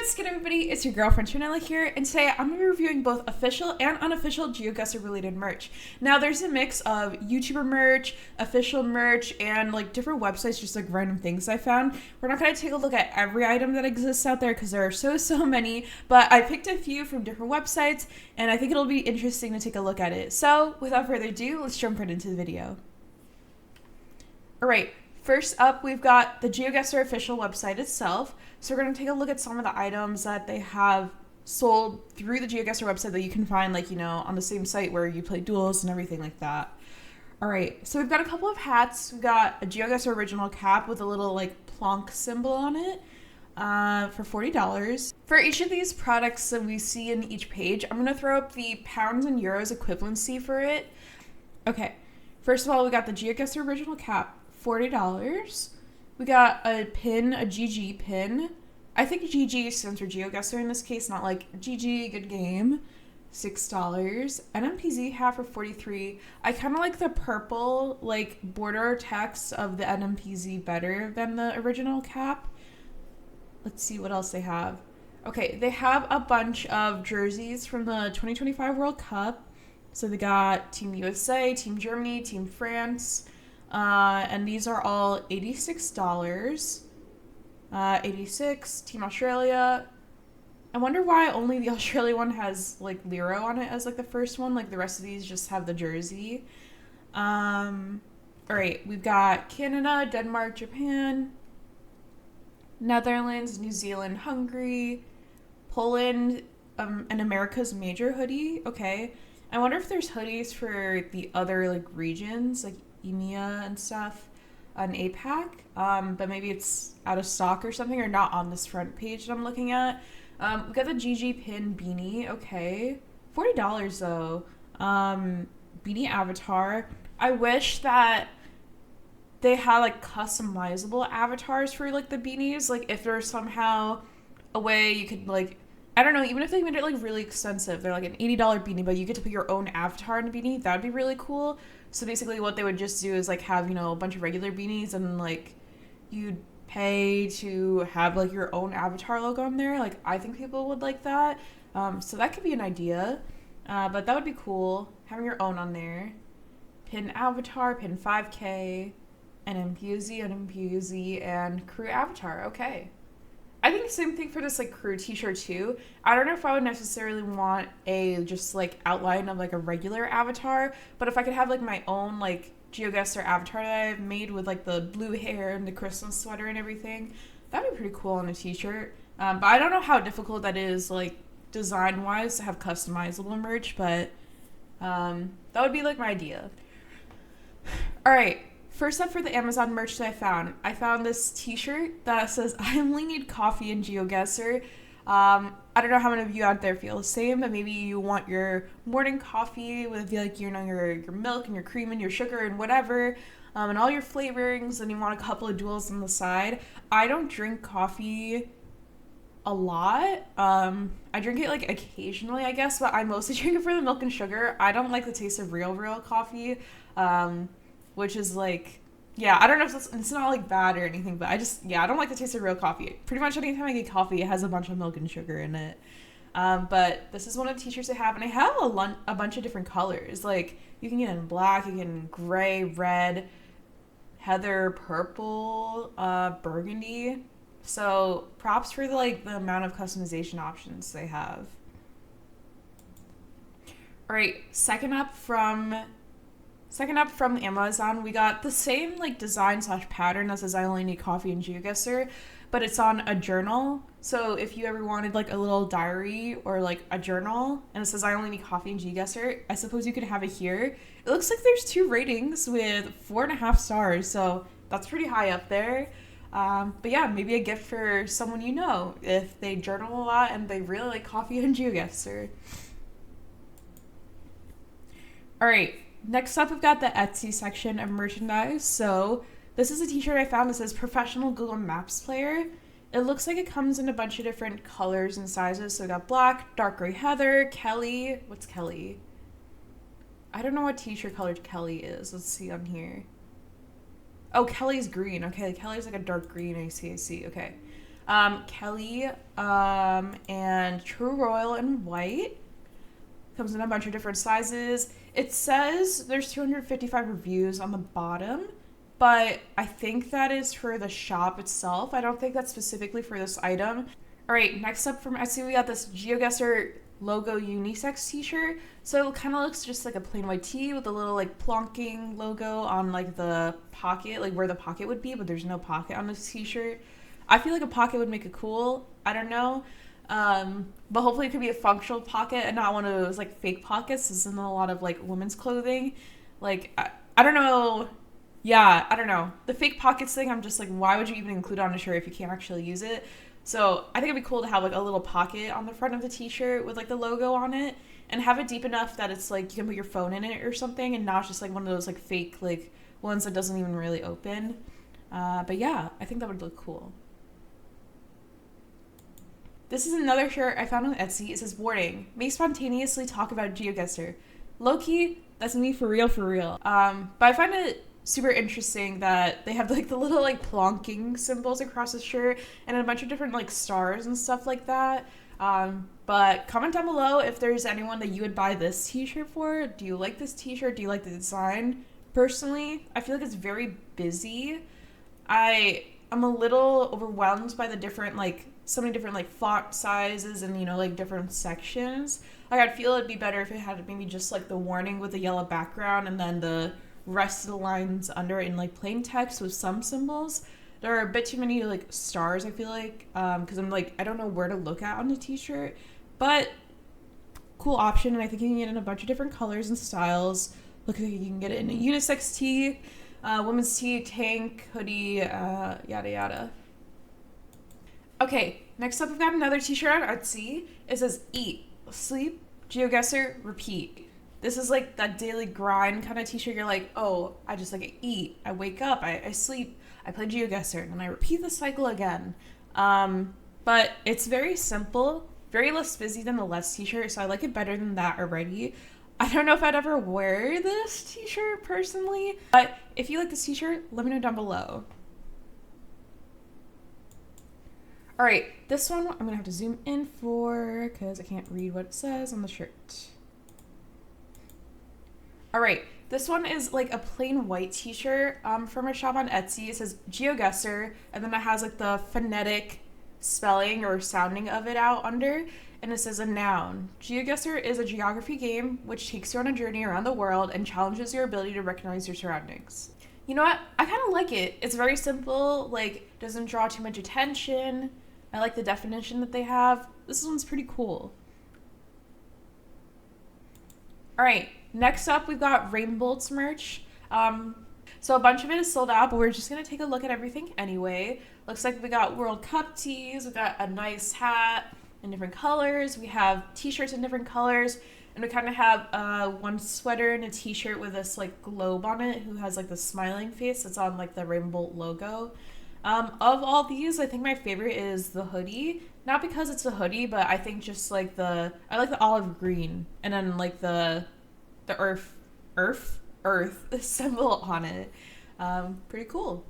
What's good, everybody? It's your girlfriend Trinella here, and today I'm going to be reviewing both official and unofficial Geoguessr related merch. Now, there's a mix of YouTuber merch, official merch, and like different websites, just like random things I found. We're not going to take a look at every item that exists out there because there are so many, but I picked a few from different websites, and I think it'll be interesting to take a look at it. So, without further ado, let's jump right into the video. Alright, first up, we've got the Geoguessr official website itself. So we're going to take a look at some of the items that they have sold through the Geoguessr website that you can find, like, you know, on the same site where you play duels and everything like that. Alright, so we've got a couple of hats. We've got a Geoguessr original cap with a little, like, plonk symbol on it for $40. For each of these products that we see in each page, I'm going to throw up the pounds and euros equivalency for it. Okay, first of all, we got the Geoguessr original cap, $40. We got a pin, a GG pin. I think GG stands for Geoguessr in this case, not like GG, good game. $6. NMPZ hat for $43. I kind of like the purple, like, border text of the NMPZ better than the original cap. Let's see what else they have. Okay, they have a bunch of jerseys from the 2025 World Cup. So they got Team USA, Team Germany, Team France. And these are all $86. 86, Team Australia. I wonder why only the Australia one has, like, Lero on it as, like, the first one. Like, the rest of these just have the jersey. Alright, we've got Canada, Denmark, Japan, Netherlands, New Zealand, Hungary, Poland, and America's major hoodie. Okay. I wonder if there's hoodies for the other, like, regions, like EMEA and stuff, an APAC, but maybe it's out of stock or something, or not on this front page that I'm looking at. We got the GG pin beanie. Okay, $40 though. Beanie avatar. I wish that they had, like, customizable avatars for, like, the beanies. Like, if there's somehow a way you could, like, I don't know, even if they made it, like, really expensive, they're like an $80 beanie, but you get to put your own avatar in a beanie, that would be really cool. So basically what they would just do is, like, have, you know, a bunch of regular beanies, and, like, you'd pay to have, like, your own avatar logo on there. Like, I think people would like that. So that could be an idea. But that would be cool, having your own on there. Pin avatar, pin 5K, NMPZ, and crew avatar. Okay. I think the same thing for this, like, crew t-shirt too. I don't know if I would necessarily want a just, like, outline of, like, a regular avatar, but if I could have, like, my own, like, Geoguessr avatar that I've made with, like, the blue hair and the Christmas sweater and everything, that'd be pretty cool on a t-shirt. But I don't know how difficult that is, like, design-wise to have customizable merch, but that would be, like, my idea. Alright. First up for the Amazon merch that I found this t-shirt that says, I only need coffee in Geoguessr. I don't know how many of you out there feel the same, but maybe you want your morning coffee with, like, you know, your milk and your cream and your sugar and whatever, and all your flavorings, and you want a couple of duels on the side. I don't drink coffee a lot. I drink it, like, occasionally, I guess, but I mostly drink it for the milk and sugar. I don't like the taste of real coffee. Which is, like, yeah, I don't know if it's not, like, bad or anything, but I don't like the taste of real coffee. Pretty much anytime I get coffee, it has a bunch of milk and sugar in it. But this is one of the t-shirts I have, and I have a bunch of different colors. Like, you can get in black, you can get in gray, red, heather, purple, burgundy. So props for, like, the amount of customization options they have. All right, second up from Amazon, we got the same, like, design / pattern that says I only need coffee in Geoguessr, but it's on a journal. So if you ever wanted, like, a little diary or, like, a journal, and it says I only need coffee in Geoguessr, I suppose you could have it here. It looks like there's 2 ratings with 4.5 stars, so that's pretty high up there. But yeah, maybe a gift for someone you know if they journal a lot and they really like coffee in Geoguessr. All right. Next up, we've got the Etsy section of merchandise. So this is a t-shirt I found that says Professional Google Maps Player. It looks like it comes in a bunch of different colors and sizes. So we got black, dark gray heather, Kelly. What's Kelly? I don't know what t-shirt color Kelly is. Let's see on here. Oh, Kelly's green. Okay, Kelly's like a dark green. I see. Okay. Kelly, and True Royal in white. Comes in a bunch of different sizes. It says there's 255 reviews on the bottom, but I think that is for the shop itself. I don't think that's specifically for this item. All right, next up from Etsy, we got this Geoguessr logo unisex t-shirt. So it kind of looks just like a plain white tee with a little like plonking logo on like the pocket, like where the pocket would be, but there's no pocket on this t-shirt. I feel like a pocket would make it cool. I don't know. But hopefully it could be a functional pocket and not one of those like fake pockets. This is in a lot of like women's clothing. Like, I don't know. Yeah, I don't know. The fake pockets thing, I'm just like, why would you even include on a shirt if you can't actually use it? So I think it'd be cool to have like a little pocket on the front of the t-shirt with like the logo on it and have it deep enough that it's like you can put your phone in it or something and not just like one of those like fake like ones that doesn't even really open. But yeah, I think that would look cool. This is another shirt I found on Etsy. It says, warning, may spontaneously talk about Geoguessr. Low-key, that's me for real, for real. But I find it super interesting that they have like the little like plonking symbols across the shirt and a bunch of different like stars and stuff like that. But comment down below if there's anyone that you would buy this t-shirt for. Do you like this t-shirt? Do you like the design? Personally, I feel like it's very busy. I'm a little overwhelmed by the different like so many different like font sizes and, you know, like different sections. Like I'd feel it'd be better if it had maybe just like the warning with the yellow background and then the rest of the lines under in like plain text with some symbols. There are a bit too many like stars, I feel like, because I'm like, I don't know where to look at on the t-shirt, but cool option. And I think you can get it in a bunch of different colors and styles. Look like you can get it in a unisex tee, women's tee, tank, hoodie, yada yada. Okay, next up we've got another t-shirt on Etsy. It says eat, sleep, Geoguessr, repeat. This is like that daily grind kind of t-shirt. You're like, oh, I just like eat, I wake up, I sleep, I play Geoguessr, and then I repeat the cycle again. But it's very simple, very less busy than the Let's t-shirt, so I like it better than that already. I don't know if I'd ever wear this t-shirt personally, but if you like this t-shirt, let me know down below. All right, this one I'm gonna have to zoom in for because I can't read what it says on the shirt. All right, this one is like a plain white t-shirt from a shop on Etsy. It says Geoguessr, and then it has like the phonetic spelling or sounding of it out under, and it says a noun. Geoguessr is a geography game which takes you on a journey around the world and challenges your ability to recognize your surroundings. You know what? I kind of like it. It's very simple, like doesn't draw too much attention. I like the definition that they have. This one's pretty cool. All right, next up we've got Rainbolt's merch. So a bunch of it is sold out, but we're just gonna take a look at everything anyway. Looks like we got World Cup tees, we got a nice hat in different colors, we have t-shirts in different colors, and we kind of have one sweater and a t-shirt with this like globe on it who has like the smiling face that's on like the Rainbolt logo. Of all these, I think my favorite is the hoodie. Not because it's a hoodie, but I think just like I like the olive green and then like the earth symbol on it. Pretty cool.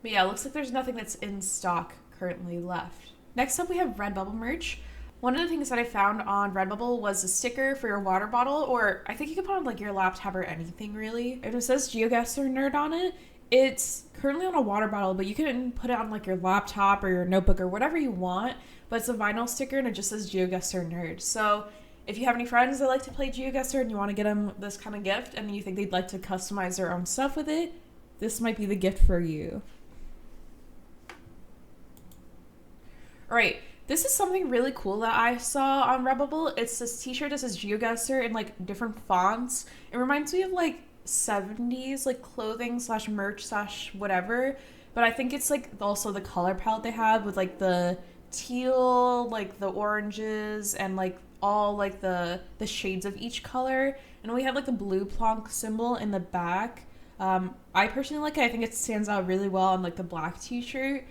But yeah, it looks like there's nothing that's in stock currently left. Next up we have Redbubbble merch. One of the things that I found on Redbubbble was a sticker for your water bottle, or I think you could put on like your laptop or anything really. And it says Geoguessr Nerd on it. It's currently on a water bottle, but you can put it on like your laptop or your notebook or whatever you want. But it's a vinyl sticker and it just says Geoguessr Nerd. So if you have any friends that like to play Geoguessr and you want to get them this kind of gift and you think they'd like to customize their own stuff with it, this might be the gift for you. All right, this is something really cool that I saw on Redbubble. It's this t-shirt that says Geoguessr in like different fonts. It reminds me of like 70s like clothing slash merch slash whatever, but I think it's like also the color palette they have with like the teal, like the oranges, and like all like the shades of each color. And we have like the blue plonk symbol in the back. I personally like it. I think it stands out really well on like the black t-shirt.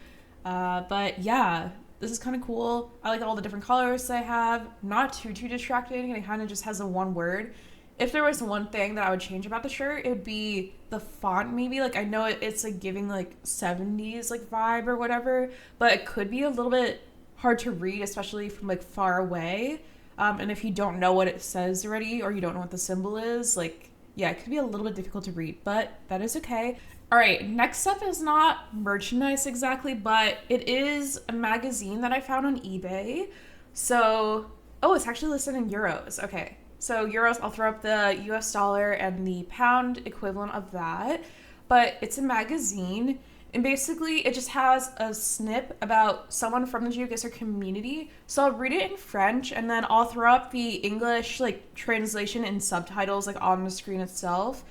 But yeah, this is kind of cool. I like all the different colors they have. Not too distracting, and it kind of just has a one word. if there was one thing that I would change about the shirt, it would be the font maybe. Like I know it's like giving like 70s like vibe or whatever, but it could be a little bit hard to read, especially from like far away. And if you don't know what it says already or you don't know what the symbol is, like, yeah, it could be a little bit difficult to read, but that is okay. All right, next up is not merchandise exactly, but it is a magazine that I found on eBay. So, oh, it's actually listed in euros. Okay, so euros, I'll throw up the US dollar and the pound equivalent of that. But it's a magazine, and basically it just has a snip about someone from the Geoguessr community. So I'll read it in French, and then I'll throw up the English like translation and subtitles like on the screen itself.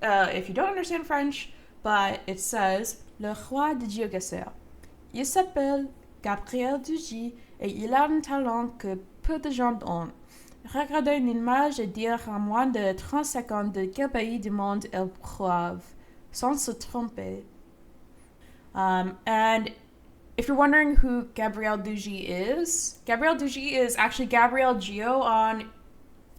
If you don't understand French, but it says Le roi de Geoguessr. Il s'appelle Gabriel Dugy et il a un talent que peu de gens ont. Regarder une image et dire en moins de 30 secondes de quel pays du monde elle prouve, sans se tromper. And if you're wondering who Gabriel Dugy is actually Gabriel Geo on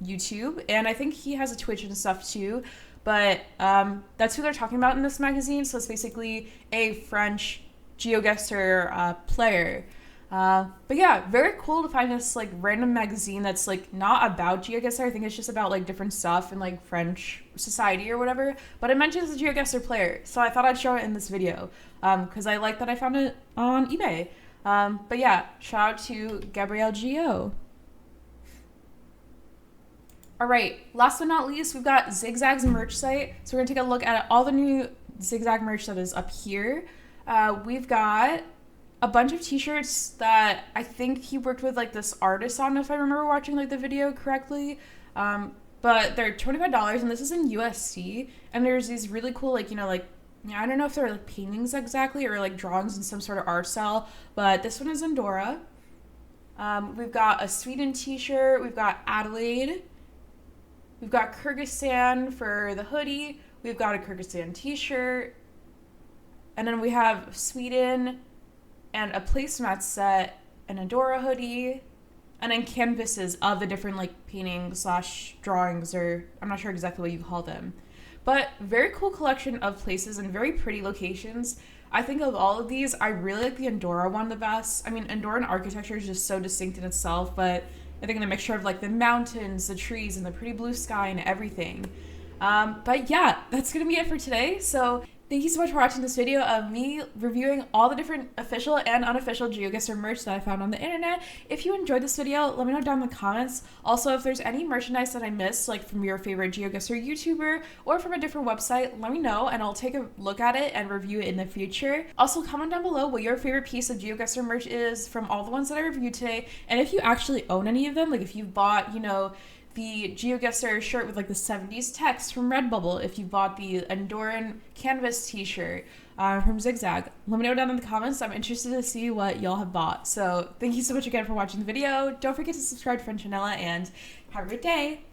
YouTube, and I think he has a Twitch and stuff too. But that's who they're talking about in this magazine. So it's basically a French Geoguessr player. But yeah, very cool to find this like random magazine that's like not about Geoguessr. I think it's just about like different stuff in like French society or whatever. But it mentions a Geoguessr player, so I thought I'd show it in this video because I like that I found it on eBay. But yeah, shout out to Gabriel Geo. All right, last but not least, we've got Zigzag's merch site. So we're gonna take a look at all the new Zigzag merch that is up here. We've got a bunch of t-shirts that I think he worked with like this artist on, if I remember watching like the video correctly. But they're $25, and this is in USD. And there's these really cool like, you know, like, I don't know if they're like paintings exactly or like drawings in some sort of art style, but this one is Andorra. We've got a Sweden t-shirt. We've got Adelaide. We've got Kyrgyzstan for the hoodie. We've got a Kyrgyzstan t-shirt. And then we have Sweden and a placemat set, an Andorra hoodie, and then canvases of the different like paintings / drawings, or I'm not sure exactly what you call them. But very cool collection of places and very pretty locations. I think of all of these, I really like the Andorra one the best. I mean, Andorran architecture is just so distinct in itself, but I think the mixture of like the mountains, the trees, and the pretty blue sky and everything. But yeah, that's gonna be it for today. So thank you so much for watching this video of me reviewing all the different official and unofficial Geoguessr merch that I found on the internet. If you enjoyed this video, let me know down in the comments. Also, if there's any merchandise that I missed, like from your favorite Geoguessr YouTuber or from a different website, let me know and I'll take a look at it and review it in the future. Also, comment down below what your favorite piece of Geoguessr merch is from all the ones that I reviewed today, and if you actually own any of them, like if you've bought, you know, the Geoguessr shirt with like the 70s text from Redbubbble, if you bought the Andorran canvas t-shirt from Zigzag, let me know down in the comments. I'm interested to see what y'all have bought. So thank you so much again for watching the video. Don't forget to subscribe to Frenchanella, and have a great day.